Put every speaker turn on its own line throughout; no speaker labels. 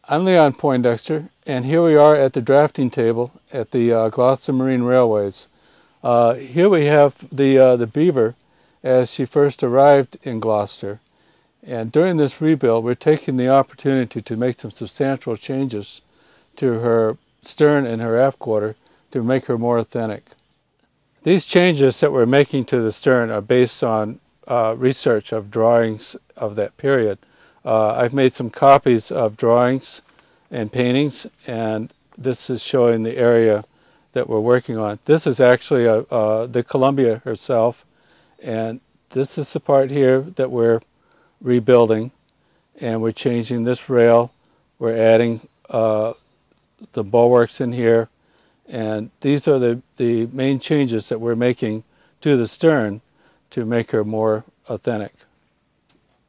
I'm Leon Poindexter, and here we are at the drafting table at the Gloucester Marine Railways. Here we have the Beaver as she first arrived in Gloucester. And during this rebuild, we're taking the opportunity to make some substantial changes to her stern and her aft quarter to make her more authentic. These changes that we're making to the stern are based on research of drawings of that period. I've made some copies of drawings and paintings, and this is showing the area that we're working on. This is actually the Columbia herself, and this is the part here that we're rebuilding, and we're changing this rail. We're adding the bulwarks in here, and these are the main changes that we're making to the stern to make her more authentic.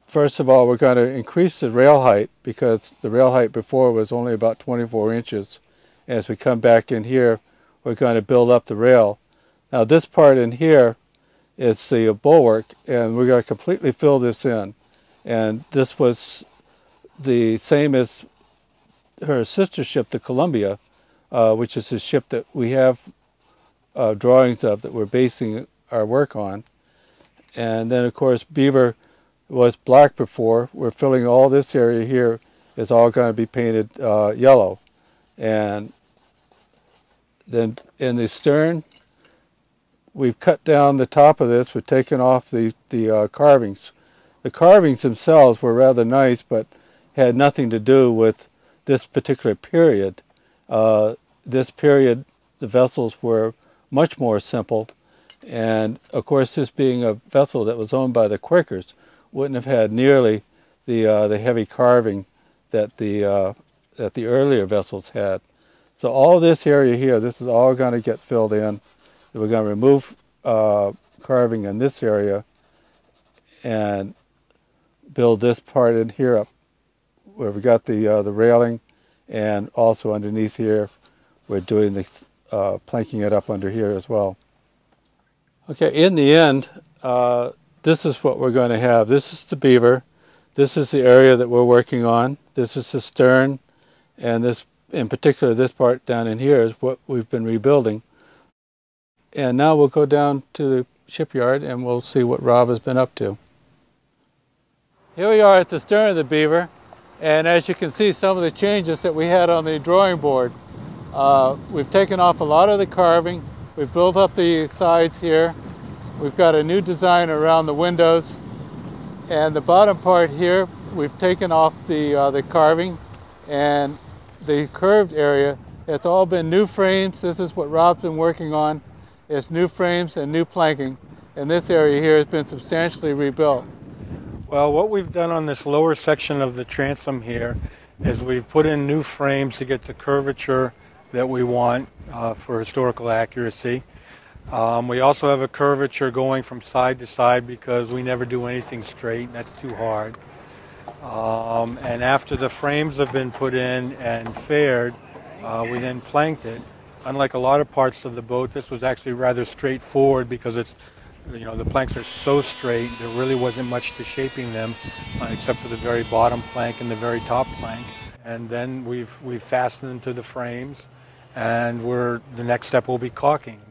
First of all, we're going to increase the rail height because the rail height before was only about 24 inches. As we come back in here, we're going to build up the rail. Now this part in here is the bulwark, and we're going to completely fill this in. And this was the same as her sister ship, the Columbia, which is a ship that we have drawings of that we're basing our work on. And then of course Beaver was black before. We're filling all this area here is all going to be painted yellow. And then in the stern, we've cut down the top of this. We've taken off the carvings. The carvings themselves were rather nice, but had nothing to do with this particular period. This period, the vessels were much more simple. And of course, this being a vessel that was owned by the Quakers, wouldn't have had nearly the heavy carving that the earlier vessels had. So all this area here, this is all going to get filled in. We're going to remove carving in this area and build this part in here up where we got the railing, and also underneath here we're doing the planking it up under here as well. Okay, in the end, this is what we're going to have. This is the Beaver. This is the area that we're working on. This is the stern, and this, in particular, this part down in here is what we've been rebuilding. And now we'll go down to the shipyard and we'll see what Rob has been up to. Here we are at the stern of the Beaver, and as you can see, some of the changes that we had on the drawing board. We've taken off a lot of the carving. We've built up the sides here. We've got a new design around the windows, and the bottom part here, we've taken off the carving and the curved area. It's all been new frames. This is what Rob's been working on. It's new frames and new planking, and this area here has been substantially rebuilt.
Well, what we've done on this lower section of the transom here is we've put in new frames to get the curvature that we want for historical accuracy. We also have a curvature going from side to side because we never do anything straight. That's too hard. And after the frames have been put in and faired, we then planked it. Unlike a lot of parts of the boat, this was actually rather straightforward because it's, the planks are so straight, there really wasn't much to shaping them except for the very bottom plank and the very top plank. And then we've fastened them to the frames, and the next step will be caulking.